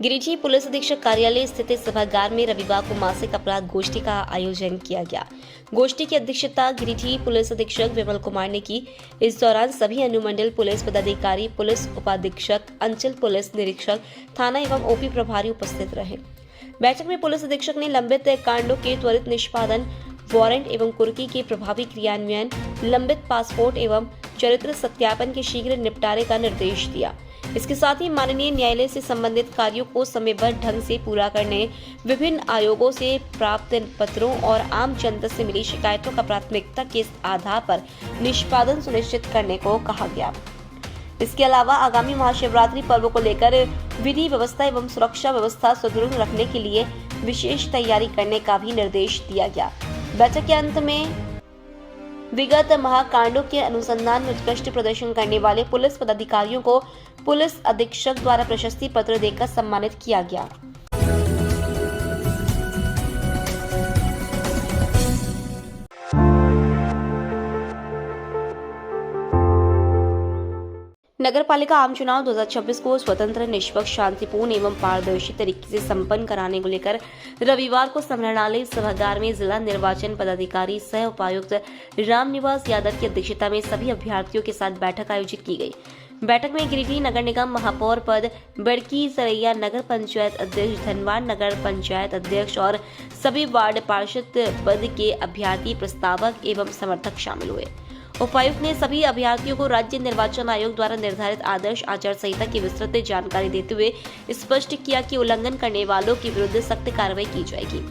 Giridih police अधीक्षक कार्यालय स्थित सभागार में रविवार को मासिक अपराध गोष्ठी का आयोजन किया गया। गोष्ठी की अध्यक्षता गिरिडीह पुलिस अधीक्षक विमल कुमार ने की। इस दौरान सभी अनुमंडल पुलिस पदाधिकारी, पुलिस उपाधीक्षक, अंचल पुलिस निरीक्षक, थाना एवं ओपी प्रभारी उपस्थित रहे। बैठक में पुलिस अधीक्षक ने लंबित कांडों के त्वरित निष्पादन, वारंट एवं कुर्की के प्रभावी क्रियान्वयन, लंबित पासपोर्ट एवं चरित्र सत्यापन के शीघ्र निपटारे का निर्देश दिया। इसके साथ ही माननीय न्यायालय से संबंधित कार्यों को समयबद्ध ढंग से पूरा करने, विभिन्न आयोगों से प्राप्त पत्रों और आम जनता से मिली शिकायतों का प्राथमिकता के आधार पर निष्पादन सुनिश्चित करने को कहा गया। इसके अलावा आगामी महाशिवरात्रि पर्व को लेकर विधि व्यवस्था एवं सुरक्षा व्यवस्था सुदृढ़ रखने के लिए विशेष तैयारी करने का भी निर्देश दिया गया। बैठक के अंत में विगत महाकांडों के अनुसंधान में उत्कृष्ट प्रदर्शन करने वाले पुलिस पदाधिकारियों को पुलिस अधीक्षक द्वारा प्रशस्ति पत्र देकर सम्मानित किया गया। नगरपालिका आम चुनाव 2026 को स्वतंत्र, निष्पक्ष, शांतिपूर्ण एवं पारदर्शी तरीके से संपन्न कराने को लेकर रविवार को संग्रहालय सभागार में जिला निर्वाचन पदाधिकारी सह उपायुक्त रामनिवास यादव की अध्यक्षता में सभी अभ्यर्थियों के साथ बैठक आयोजित की गई। बैठक में गिरिडीह नगर निगम महापौर पद, बड़की सरैया नगर पंचायत अध्यक्ष, धनवान नगर पंचायत अध्यक्ष और सभी वार्ड पार्षद पद के अभ्यर्थी, प्रस्तावक एवं समर्थक शामिल हुए। उपायुक्त ने सभी अभ्यर्थियों को राज्य निर्वाचन आयोग द्वारा निर्धारित आदर्श आचार संहिता की विस्तृत जानकारी देते हुए स्पष्ट किया कि उल्लंघन करने वालों के विरुद्ध सख्त कार्रवाई की जाएगी।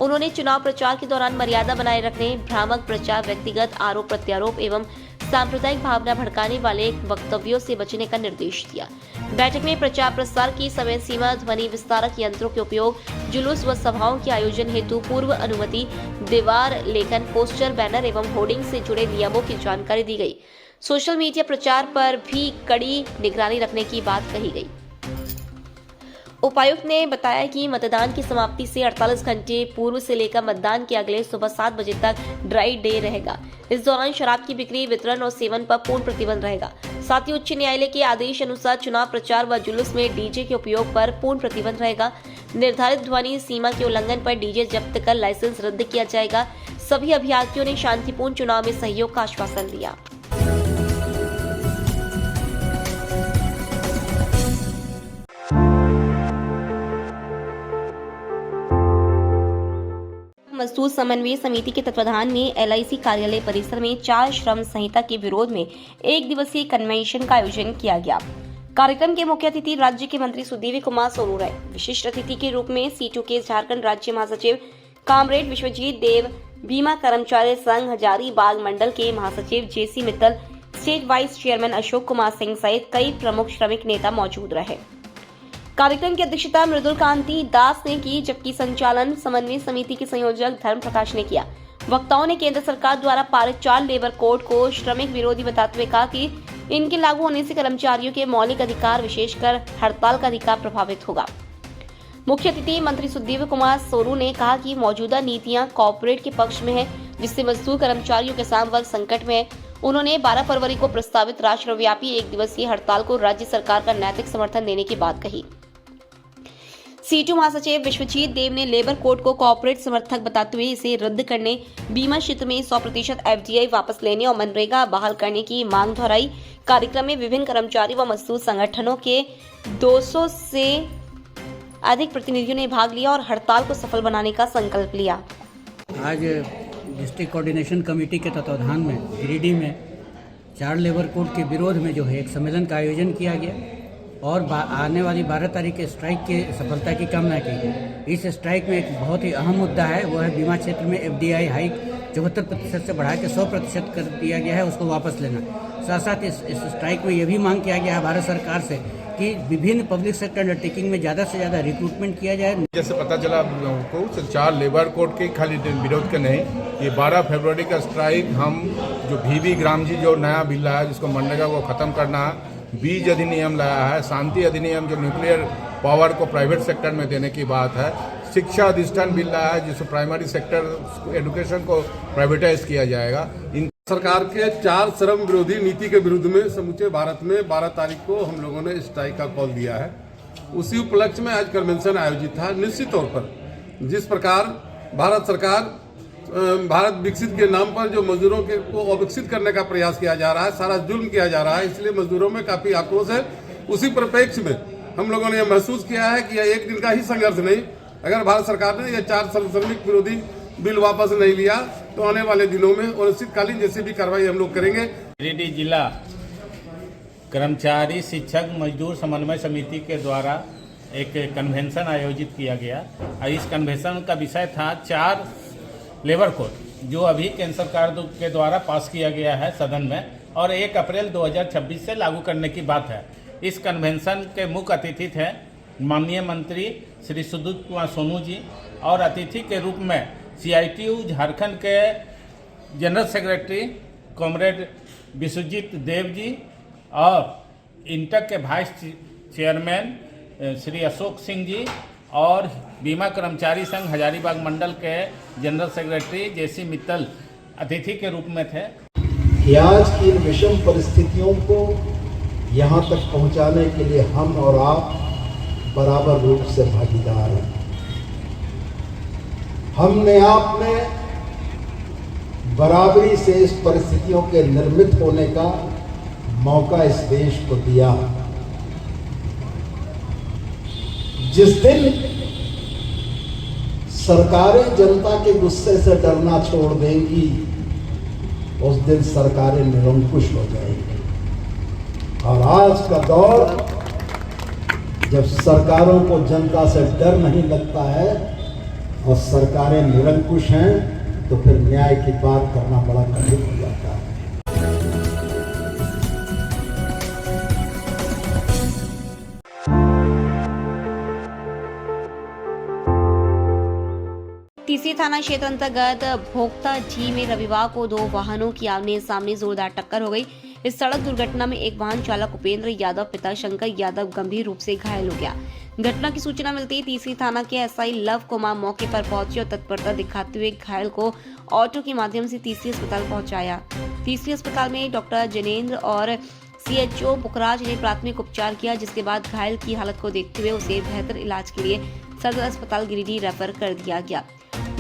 उन्होंने चुनाव प्रचार के दौरान मर्यादा बनाए रखने, भ्रामक प्रचार, व्यक्तिगत आरोप प्रत्यारोप एवं सांप्रदायिक भावना भड़काने वाले वक्तव्यों से बचने का निर्देश दिया। बैठक में प्रचार प्रसार की समय सीमा, ध्वनि विस्तारक यंत्रों के उपयोग, जुलूस व सभाओं के आयोजन हेतु पूर्व अनुमति, दीवार लेखन, पोस्टर, बैनर एवं होर्डिंग से जुड़े नियमों की जानकारी दी गई। सोशल मीडिया प्रचार पर भी कड़ी निगरानी रखने की बात कही गई। उपायुक्त ने बताया कि मतदान की समाप्ति से 48 घंटे पूर्व से लेकर मतदान के अगले सुबह 7 बजे तक ड्राई डे रहेगा। इस दौरान शराब की बिक्री, वितरण और सेवन पर पूर्ण प्रतिबंध रहेगा। साथ ही उच्च न्यायालय के आदेश अनुसार चुनाव प्रचार व जुलूस में डीजे के उपयोग पर पूर्ण प्रतिबंध रहेगा। निर्धारित ध्वनि सीमा के उल्लंघन पर डीजे जब्त कर लाइसेंस रद्द किया जाएगा। सभी अभ्यर्थियों ने शांतिपूर्ण चुनाव में सहयोग का आश्वासन दिया। मजदूर समन्वय समिति के तत्वाधान में LIC कार्यालय परिसर में 4 श्रम संहिता के विरोध में 1 दिवसीय कन्वेंशन का आयोजन किया गया। कार्यक्रम के मुख्य अतिथि राज्य के मंत्री सुदीव्य कुमार सोनू रहे। विशिष्ट अतिथि के रूप में C2 के झारखंड राज्य महासचिव कामरेड विश्वजीत देव, बीमा कर्मचारी संघ हजारीबाग मंडल के महासचिव JC Mittal, state wise chairman Ashok Kumar Singh सहित कई प्रमुख श्रमिक नेता मौजूद रहे। कार्यक्रम की अध्यक्षता मृदुल कांति दास ने की, जबकि संचालन समन्वय समिति के संयोजक धर्म प्रकाश ने किया। वक्ताओं ने केंद्र सरकार द्वारा पारित 4 लेबर कोड को श्रमिक विरोधी बताते हुए कहा कि इनके लागू होने से कर्मचारियों के मौलिक अधिकार, विशेषकर हड़ताल का अधिकार प्रभावित होगा। मुख्य अतिथि मंत्री सुदीव्य कुमार सोनू ने कहा कि मौजूदा नीतियां कॉर्पोरेट के पक्ष में है, जिससे मजदूर कर्मचारियों के साथ वर्ग संकट में है। उन्होंने 12 फरवरी को प्रस्तावित राष्ट्रव्यापी 1 दिवसीय हड़ताल को राज्य सरकार का नैतिक समर्थन देने की बात कही। C2 महासचिव विश्वजीत देव ने लेबर कोड को कॉर्पोरेट समर्थक बताते हुए इसे रद्द करने, बीमा क्षेत्र में 100% FDI वापस लेने और मनरेगा बहाल करने की मांग दोहराई। कार्यक्रम में विभिन्न कर्मचारी व मजदूर संगठनों के 200 से अधिक प्रतिनिधियों ने भाग लिया और हड़ताल को सफल बनाने का संकल्प लिया। आज डिस्ट्रिक्ट कोऑर्डिनेशन कमेटी के तत्वाधान में गिरिडीह में 4 लेबर कोड के विरोध में जो है एक सम्मेलन का आयोजन किया गया और आने वाली 12 तारीख के स्ट्राइक की सफलता की कामना की गई। इस स्ट्राइक में एक बहुत ही अहम मुद्दा है, वो है बीमा क्षेत्र में FDI हाइक 74% से बढ़ा के 100% कर दिया गया है, उसको वापस लेना। साथ साथ इस स्ट्राइक में यह भी मांग किया गया है भारत सरकार से कि विभिन्न पब्लिक सेक्टर अंडरटेकिंग में ज़्यादा से ज़्यादा रिक्रूटमेंट किया जाए। जैसे पता चला हमको 4 लेबर कोड के खाली विरोध के नहीं, ये 12 फरवरी का स्ट्राइक हम जो VV ग्राम जी जो नया बिल लाया है, जिसको मनरेगा को ख़त्म करना है, बीज अधिनियम लाया है, शांति अधिनियम जो न्यूक्लियर पावर को प्राइवेट सेक्टर में देने की बात है, शिक्षा अधिष्ठान बिल लाया है जिससे प्राइमरी सेक्टर एजुकेशन को प्राइवेटाइज किया जाएगा। इन सरकार के 4 श्रम विरोधी नीति के विरुद्ध में समूचे भारत में 12 तारीख को हम लोगों ने स्ट्राइक का कॉल दिया है उसी उपलक्ष्य में आज कन्वेंशन आयोजित था। निश्चित तौर पर जिस प्रकार भारत सरकार भारत विकसित के नाम पर जो मजदूरों के को अविकसित करने का प्रयास किया जा रहा है, सारा जुल्म किया जा रहा है, इसलिए मजदूरों में काफ़ी आक्रोश है। उसी परिप्रेक्ष्य में हम लोगों ने यह महसूस किया है कि यह एक दिन का ही संघर्ष नहीं, अगर भारत सरकार ने यह 4 श्रमिक विरोधी बिल वापस नहीं लिया तो आने वाले दिनों में अनिश्चितकालीन जैसे भी कार्रवाई हम लोग करेंगे। गिरिडीह जिला कर्मचारी शिक्षक मजदूर समन्वय समिति के द्वारा एक कन्वेंशन आयोजित किया गया और इस कन्वेंशन का विषय था 4 लेबर कोड जो अभी केंद्र सरकार के द्वारा पास किया गया है सदन में और 1 अप्रैल 2026 से लागू करने की बात है। इस कन्वेंशन के मुख्य अतिथि थे माननीय मंत्री श्री सुदीप कुमार सोनू जी और अतिथि के रूप में CITU झारखंड के general secretary comrade Vishwajeet Dev ji और इंटक के वाइस चेयरमैन श्री अशोक सिंह जी और बीमा कर्मचारी संघ हजारीबाग मंडल के जनरल सेक्रेटरी JC मित्तल अतिथि के रूप में थे। कि आज की विषम परिस्थितियों को यहाँ तक पहुँचाने के लिए हम और आप बराबर रूप से भागीदार हैं। हमने आपने बराबरी से इस परिस्थितियों के निर्मित होने का मौका इस देश को दिया। जिस दिन सरकारें जनता के गुस्से से डरना छोड़ देंगी उस दिन सरकारें निरंकुश हो जाएंगी। और आज का दौर जब सरकारों को जनता से डर नहीं लगता है और सरकारें निरंकुश हैं तो फिर न्याय की बात करना बड़ा कठिन हो जाता है। तीसरी थाना क्षेत्र अंतर्गत भोक्ता जी में रविवार को 2 वाहनों की आमने सामने जोरदार टक्कर हो गई। इस सड़क दुर्घटना में एक वाहन चालक उपेंद्र यादव पिता शंकर यादव गंभीर रूप से घायल हो गया। घटना की सूचना मिलते ही तीसरी थाना के SI लव कुमार मौके पर पहुंचे और तत्परता दिखाते हुए घायल को ऑटो के माध्यम से तीसरी अस्पताल पहुंचाया। तीसरी अस्पताल में डॉक्टर जनेन्द्र और CHO पुखराज ने प्राथमिक उपचार किया, जिसके बाद घायल की हालत को देखते हुए उसे बेहतर इलाज के लिए सदर अस्पताल गिरिडीह रेफर कर दिया गया।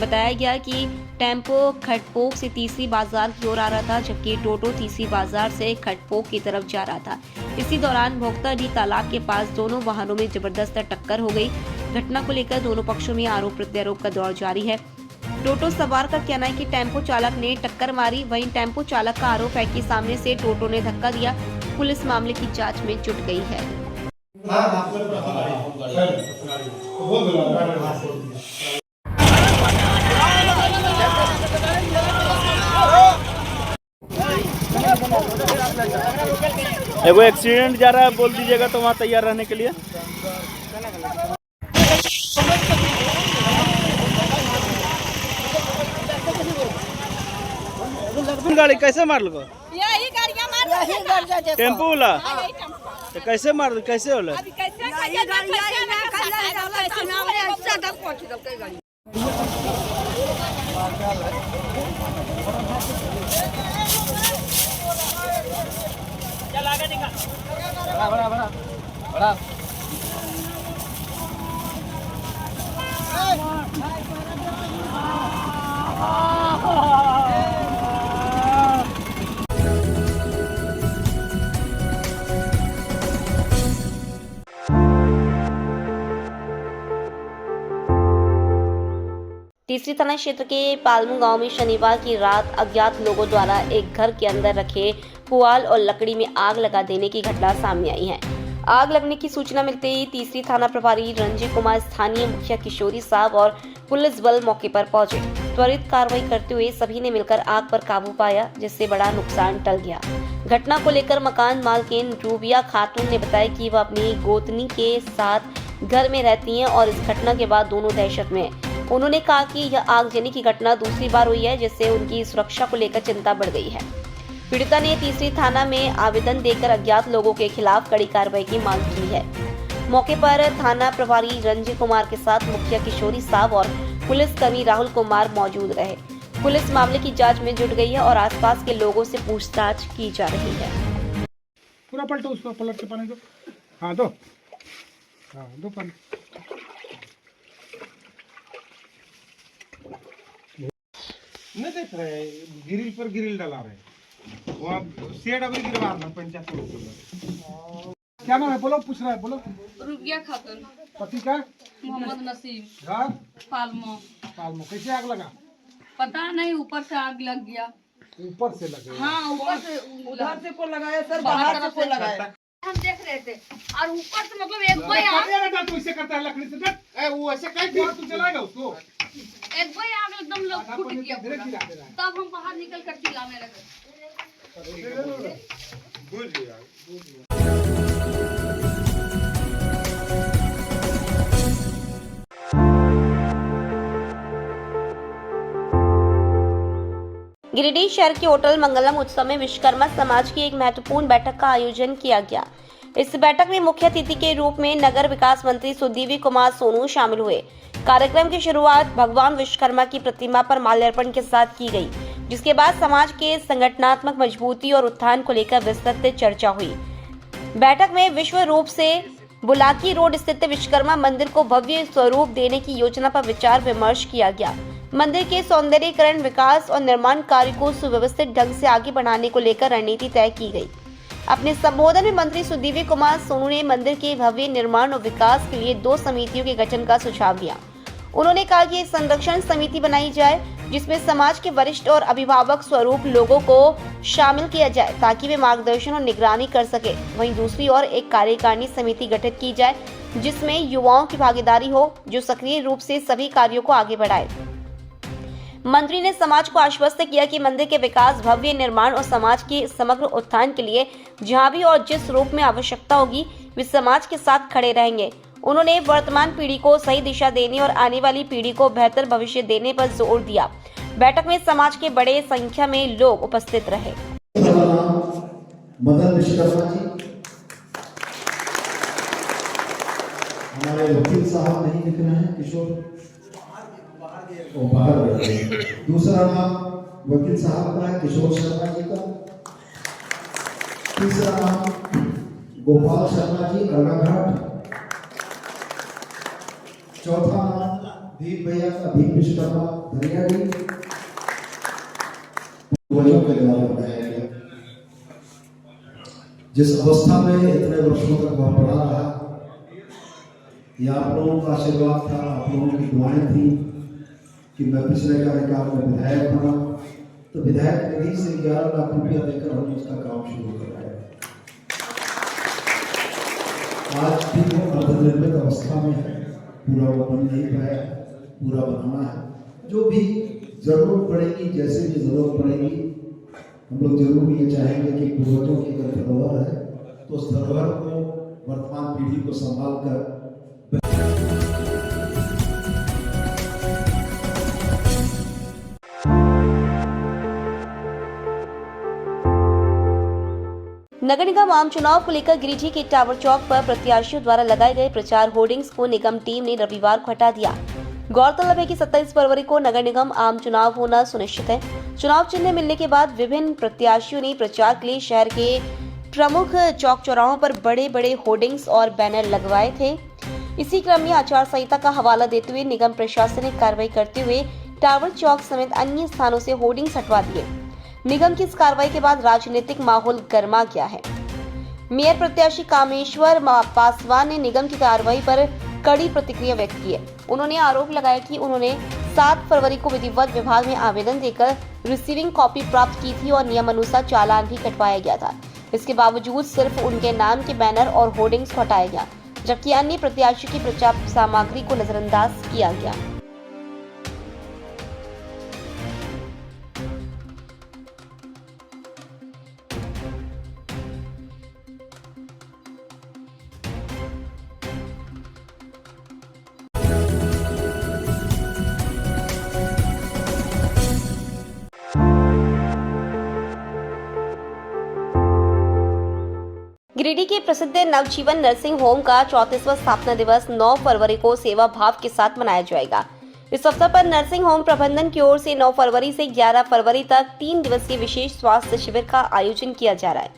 बताया गया कि टेम्पो खटपोक से तीसरी बाजार की ओर आ रहा था, जबकि टोटो तीसरी बाजार से खटपोक की तरफ जा रहा था। इसी दौरान भोक्ताडीह तालाब के पास दोनों वाहनों में जबरदस्त टक्कर हो गई। घटना को लेकर दोनों पक्षों में आरोप प्रत्यारोप का दौर जारी है। टोटो सवार का कहना है कि टेम्पो चालक ने टक्कर मारी, वहीं टेम्पो चालक का आरोप है कि सामने से टोटो ने धक्का दिया। पुलिस मामले की जाँच में जुट गई है। एगो एक्सीडेंट जा रहा है, बोल दीजिएगा तो वहाँ तैयार रहने के लिए। गाड़ी कैसे मार लो? यही गाड़ियां मार टेम्पू वाला तो कैसे मार कैसे होला? बड़ा तीसरी थाना क्षेत्र के पालमू गांव में शनिवार की रात अज्ञात लोगों द्वारा एक घर के अंदर रखे पुआल और लकड़ी में आग लगा देने की घटना सामने आई है। आग लगने की सूचना मिलते ही तीसरी थाना प्रभारी रंजीत कुमार, स्थानीय मुखिया किशोरी साहब और पुलिस बल मौके पर पहुंचे। त्वरित कार्रवाई करते हुए सभी ने मिलकर आग पर काबू पाया, जिससे बड़ा नुकसान टल गया। घटना को लेकर मकान मालकिन रूबिया खातून ने बताया कि वह अपनी गोतनी के साथ घर में रहती हैं और इस घटना के बाद दोनों दहशत में हैं। उन्होंने कहा कि यह आगजनी की घटना दूसरी बार हुई है, जिससे उनकी सुरक्षा को लेकर चिंता बढ़ गई है। पीड़िता ने तीसरी थाना में आवेदन देकर अज्ञात लोगों के खिलाफ कड़ी कार्रवाई की मांग की है। मौके पर थाना प्रभारी रंजीत कुमार के साथ मुखिया किशोरी साहब और पुलिसकर्मी राहुल कुमार मौजूद रहे। पुलिस मामले की जांच में जुट गई है और आसपास के लोगों से पूछताछ की जा रही है। पूरा पलटो, उसको पलट के पानी दो। हाँ दो। नहीं देख रहे ग्रिल पर ग्रिल डला रहे वहाँ CAW गिरवा पंचायत। क्या नाम है बोलो, पूछ रहा है बोलो। रुपया खातन पति का मोहम्मद नसीम घर पालमो। पालमो। कैसे आग लगा? पता नहीं, ऊपर से आग लग गया। ऊपर से लगे? हाँ, ऊपर से उधर से को लगाया सर, बाहर से को लगाया। हम देख रहे थे और ऊपर से मतलब एक भाई आग, तो इसे करता है लकड़ी से देख। वो ऐसे कहीं तू चलाएगा उसको। एक भाई आग एकदम लोग फूट गया धीरे पूरा। धीरे दे तब हम बाहर निकल कर चिल्लाने लगे। बुझ गया। गिरिडीह शहर के होटल मंगलम उत्सव में विश्वकर्मा समाज की एक महत्वपूर्ण बैठक का आयोजन किया गया। इस बैठक में मुख्य अतिथि के रूप में नगर विकास मंत्री सुदीवी कुमार सोनू शामिल हुए। कार्यक्रम की शुरुआत भगवान विश्वकर्मा की प्रतिमा पर माल्यार्पण के साथ की गई, जिसके बाद समाज के संगठनात्मक मजबूती और उत्थान को लेकर विस्तृत चर्चा हुई। बैठक में विश्व रूप से बुलाकी रोड स्थित विश्वकर्मा मंदिर को भव्य स्वरूप देने की योजना पर विचार विमर्श किया गया। मंदिर के सौंदर्यीकरण, विकास और निर्माण कार्य को सुव्यवस्थित ढंग से आगे बढ़ाने को लेकर रणनीति तय की गई। अपने संबोधन में मंत्री सुदीवी कुमार सोनू ने मंदिर के भव्य निर्माण और विकास के लिए 2 समितियों के गठन का सुझाव दिया। उन्होंने कहा कि एक संरक्षण समिति बनाई जाए जिसमें समाज के वरिष्ठ और अभिभावक स्वरूप लोगों को शामिल किया जाए ताकि वे मार्गदर्शन और निगरानी कर सके। वहीं दूसरी ओर एक कार्यकारिणी समिति गठित की जाए जिसमें युवाओं की भागीदारी हो, जो सक्रिय रूप से सभी कार्यों को आगे बढ़ाए। मंत्री ने समाज को आश्वस्त किया कि मंदिर के विकास, भव्य निर्माण और समाज के समग्र उत्थान के लिए जहां भी और जिस रूप में आवश्यकता होगी वे समाज के साथ खड़े रहेंगे। उन्होंने वर्तमान पीढ़ी को सही दिशा देने और आने वाली पीढ़ी को बेहतर भविष्य देने पर जोर दिया। बैठक में समाज के बड़े संख्या में लोग उपस्थित रहे। मदन विश्वकर्मा जी, हमारे वकील साहब नहीं लिख रहे हैं, किशोर बाहर गए। दूसरा नाम वकील साहब का है, किशोर शर्मा जी का। तीसरा नाम गोपाल शर्मा जी, रानाघाट। चौथा नाम भीम भैया का, भीम विश्वकर्मा, धनियाडी। पूर्वजों के द्वारा बनाया गया। जिस अवस्था में इतने वर्षों तक वह पड़ा रहा, यह आप लोगों का आशीर्वाद था, आप लोगों की दुआएं थी कि मैं पिछले कार्यकाल में विधायक बना, तो विधायक निधि से 11 लाख रुपया देकर हम उसका काम शुरू करवाया। आज भी वो अर्धनिर्मित अवस्था में है, पूरा वो बन नहीं पाया, पूरा बनाना है। जो भी जरूरत पड़ेगी, जैसे भी जरूरत पड़ेगी, हम लोग जरूर ये चाहेंगे कि पूर्वजों की अगर धरोहर है तो उस धरोहर को वर्तमान पीढ़ी को संभाल कर नगर निगम आम चुनाव को लेकर गिरिडीह के टावर चौक पर प्रत्याशियों द्वारा लगाए गए प्रचार होर्डिंग्स को निगम टीम ने रविवार को हटा दिया। गौरतलब है कि 27 फरवरी को नगर निगम आम चुनाव होना सुनिश्चित है। चुनाव चिन्ह मिलने के बाद विभिन्न प्रत्याशियों ने प्रचार के लिए शहर के प्रमुख चौक चौराहों पर बड़े बड़े होर्डिंग्स और बैनर लगवाए थे। इसी क्रम में आचार संहिता का हवाला देते हुए निगम प्रशासनिक कार्रवाई करते हुए टावर चौक समेत अन्य स्थानों से होर्डिंग्स हटवा दिए। निगम की इस कार्रवाई के बाद राजनीतिक माहौल गर्मा गया है। मेयर प्रत्याशी कामेश्वर पासवान ने निगम की कार्रवाई पर कड़ी प्रतिक्रिया व्यक्त की है। उन्होंने आरोप लगाया कि उन्होंने 7 फरवरी को विधिवत विभाग में आवेदन देकर रिसीविंग कॉपी प्राप्त की थी और नियमानुसार चालान भी कटवाया गया था। इसके बावजूद सिर्फ उनके नाम के बैनर और होर्डिंग्स को हटाया गया, जबकि अन्य प्रत्याशियों की प्रचार सामग्री को नजरअंदाज किया गया। गिरिडीह के प्रसिद्ध नवजीवन नर्सिंग होम का 34वां स्थापना दिवस 9 फरवरी को सेवा भाव के साथ मनाया जाएगा। इस अवसर पर नर्सिंग होम प्रबंधन की ओर से 9 फरवरी से 11 फरवरी तक 3 दिवसीय विशेष स्वास्थ्य शिविर का आयोजन किया जा रहा है।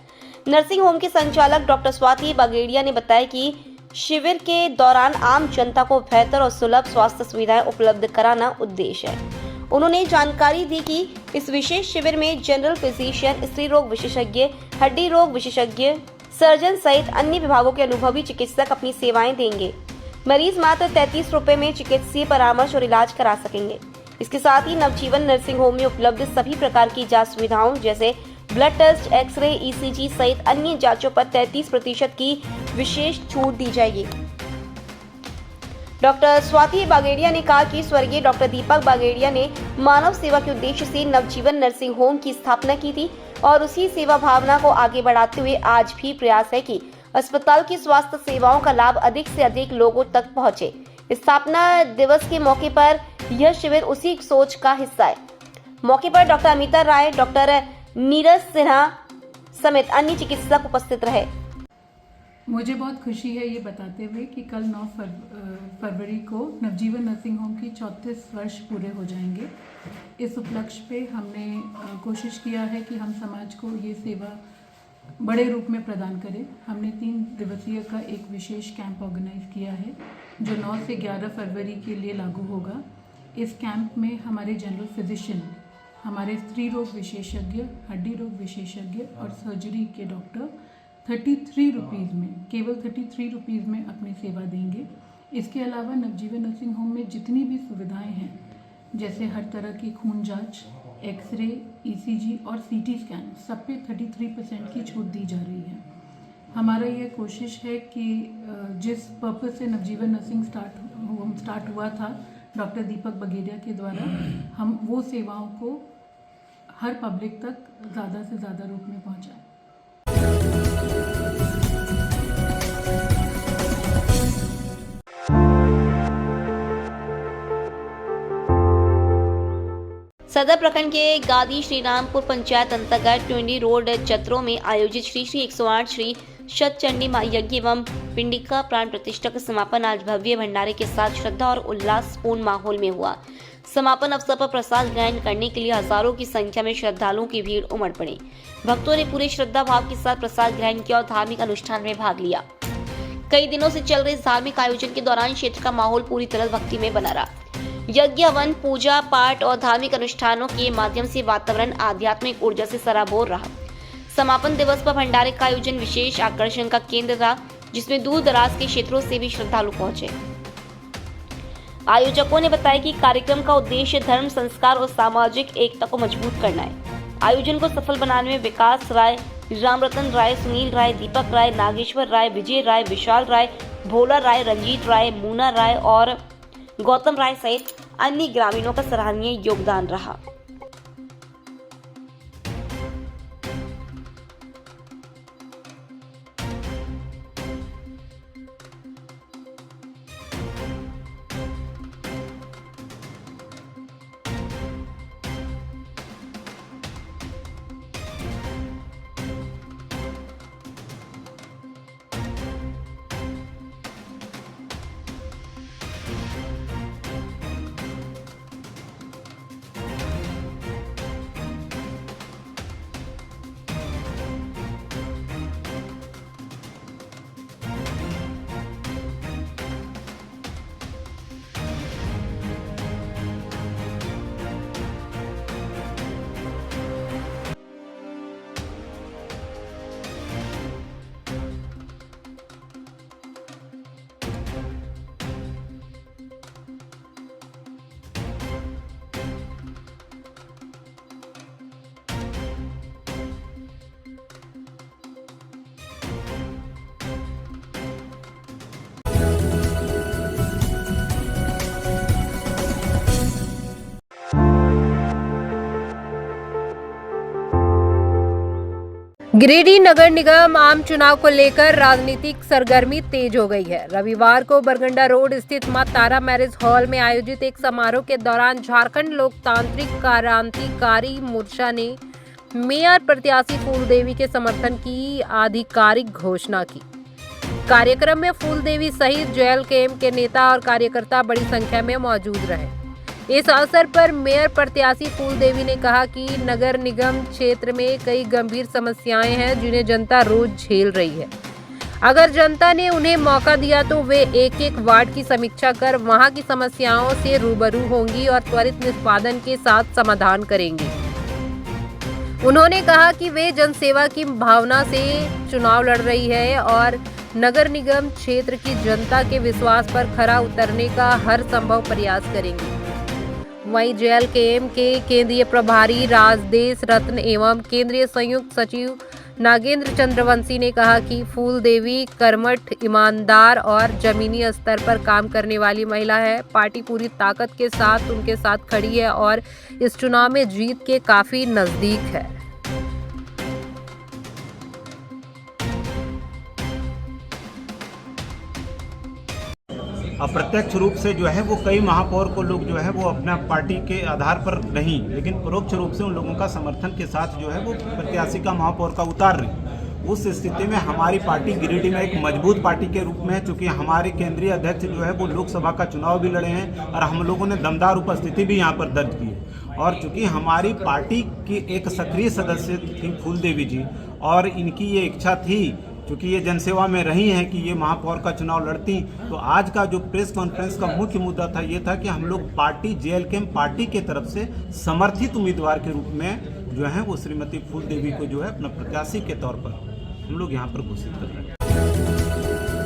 नर्सिंग होम के संचालक डॉक्टर स्वाति बागेड़िया ने बताया कि शिविर के दौरान आम जनता को बेहतर और सुलभ स्वास्थ्य सुविधाएं उपलब्ध कराना उद्देश्य है। उन्होंने जानकारी दी कि इस विशेष शिविर में जनरल फिजिशियन, स्त्री रोग विशेषज्ञ, हड्डी रोग विशेषज्ञ, सर्जन सहित अन्य विभागों के अनुभवी चिकित्सक अपनी सेवाएं देंगे। मरीज मात्र 33 रुपए में चिकित्सीय परामर्श और इलाज करा सकेंगे। इसके साथ ही नवजीवन नर्सिंग होम में उपलब्ध सभी प्रकार की जांच सुविधाओं जैसे ब्लड टेस्ट, एक्सरे, ईसीजी सहित अन्य जांचों पर 33% की विशेष छूट दी जाएगी। डॉक्टर स्वाति बागेड़िया ने कहा कि स्वर्गीय डॉक्टर दीपक बागेड़िया ने मानव सेवा के उद्देश्य से नवजीवन नर्सिंग होम की स्थापना की थी और उसी सेवा भावना को आगे बढ़ाते हुए आज भी प्रयास है कि अस्पताल की स्वास्थ्य सेवाओं का लाभ अधिक से अधिक लोगों तक पहुंचे। स्थापना दिवस के मौके पर यह शिविर उसी सोच का हिस्सा है। मौके पर डॉक्टर अमिता राय, डॉक्टर नीरज सिन्हा समेत अन्य चिकित्सक उपस्थित रहे। मुझे बहुत खुशी है ये बताते हुए कि कल 9 फरवरी को नवजीवन नर्सिंग होम की 34 वर्ष पूरे हो जाएंगे। इस उपलक्ष्य पे हमने कोशिश किया है कि हम समाज को ये सेवा बड़े रूप में प्रदान करें। हमने 3 दिवसीय का एक विशेष कैंप ऑर्गेनाइज किया है जो 9 से 11 फरवरी के लिए लागू होगा। इस कैंप में हमारे जनरल फिजिशियन, हमारे स्त्री रोग विशेषज्ञ, हड्डी रोग विशेषज्ञ और सर्जरी के डॉक्टर 33 रुपीज़ में, केवल 33 रुपीज़ में अपनी सेवा देंगे। इसके अलावा नवजीवन नर्सिंग होम में जितनी भी सुविधाएं हैं जैसे हर तरह की खून जांच, एक्सरे, ईसीजी और सीटी स्कैन, सब पे 33% की छूट दी जा रही है। हमारा ये कोशिश है कि जिस पर्पस से नवजीवन नर्सिंग स्टार्ट हुआ था डॉक्टर दीपक बागेड़िया के द्वारा, हम वो सेवाओं को हर पब्लिक तक ज़्यादा से ज़्यादा रूप में पहुँचाएं। सदर प्रखंड के गादी श्रीरामपुर पंचायत अंतर्गत ट्विंडी रोड चतरों में आयोजित श्री 108 श्री शतचंडी मां यज्ञ एवं पिंडिका प्राण प्रतिष्ठा का समापन आज भव्य भंडारे के साथ श्रद्धा और उल्लासपूर्ण माहौल में हुआ। समापन अवसर पर प्रसाद ग्रहण करने के लिए हजारों की संख्या में श्रद्धालुओं की भीड़ उमड़ पड़ी। भक्तों ने पूरे श्रद्धा भाव के साथ प्रसाद ग्रहण किया और धार्मिक अनुष्ठान में भाग लिया। कई दिनों से चल रहे इस धार्मिक आयोजन के दौरान क्षेत्र का माहौल पूरी तरह भक्ति में बना रहा। यज्ञ, हवन, पूजा पाठ और धार्मिक अनुष्ठानों के माध्यम से वातावरण आध्यात्मिक ऊर्जा से सराबोर रहा। समापन दिवस पर भंडारे का आयोजन विशेष आकर्षण का केंद्र था, जिसमें दूर दराज के क्षेत्रों से भी श्रद्धालु पहुंचे। आयोजकों ने बताया कि कार्यक्रम का उद्देश्य धर्म, संस्कार और सामाजिक एकता को मजबूत करना है। आयोजन को सफल बनाने में विकास राय, रामरतन राय, सुनील राय, दीपक राय, नागेश्वर राय, विजय राय, विशाल राय, भोला राय, रंजीत राय, मूना राय और गौतम राय सहित अन्य ग्रामीणों का सराहनीय योगदान रहा। गिरिडीह नगर निगम आम चुनाव को लेकर राजनीतिक सरगर्मी तेज हो गई है। रविवार को बरगंडा रोड स्थित मां तारा मैरिज हॉल में आयोजित एक समारोह के दौरान झारखंड लोकतांत्रिक क्रांतिकारी मोर्चा ने मेयर प्रत्याशी फूलदेवी के समर्थन की आधिकारिक घोषणा की। कार्यक्रम में फूलदेवी सहित JLKM के नेता और कार्यकर्ता बड़ी संख्या में मौजूद रहे। इस अवसर पर मेयर प्रत्याशी फूलदेवी ने कहा कि नगर निगम क्षेत्र में कई गंभीर समस्याएं हैं जिन्हें जनता रोज झेल रही है। अगर जनता ने उन्हें मौका दिया तो वे एक एक वार्ड की समीक्षा कर वहां की समस्याओं से रूबरू होंगी और त्वरित निष्पादन के साथ समाधान करेंगी। उन्होंने कहा कि वे जनसेवा की भावना से चुनाव लड़ रही है और नगर निगम क्षेत्र की जनता के विश्वास पर खरा उतरने का हर संभव प्रयास करेंगी। वहीं JLKM के केंद्रीय प्रभारी राजदेश रत्न एवं केंद्रीय संयुक्त सचिव नागेंद्र चंद्रवंशी ने कहा कि फूल देवी कर्मठ, ईमानदार और जमीनी स्तर पर काम करने वाली महिला है। पार्टी पूरी ताकत के साथ उनके साथ खड़ी है और इस चुनाव में जीत के काफी नजदीक है। अप्रत्यक्ष रूप से जो है वो कई महापौर को लोग जो है वो अपना पार्टी के आधार पर नहीं, लेकिन परोक्ष रूप से उन लोगों का समर्थन के साथ जो है वो प्रत्याशी का महापौर का उतार रही। उस स्थिति में हमारी पार्टी गिरिडीह में एक मजबूत पार्टी के रूप में है, चूँकि हमारे केंद्रीय अध्यक्ष जो है वो लोकसभा का चुनाव भी लड़े हैं और हम लोगों ने दमदार उपस्थिति भी यहाँ पर दर्ज की है। और चूँकि हमारी पार्टी की एक सक्रिय सदस्य थी फूल देवी जी और इनकी ये इच्छा थी, क्योंकि ये जनसेवा में रही हैं कि ये महापौर का चुनाव लड़ती, तो आज का जो प्रेस कॉन्फ्रेंस का मुख्य मुद्दा था ये था कि हम लोग पार्टी JLKM पार्टी के तरफ से समर्थित उम्मीदवार के रूप में जो है वो श्रीमती फूल देवी को जो है अपना प्रत्याशी के तौर पर हम लोग यहाँ पर घोषित कर रहे हैं।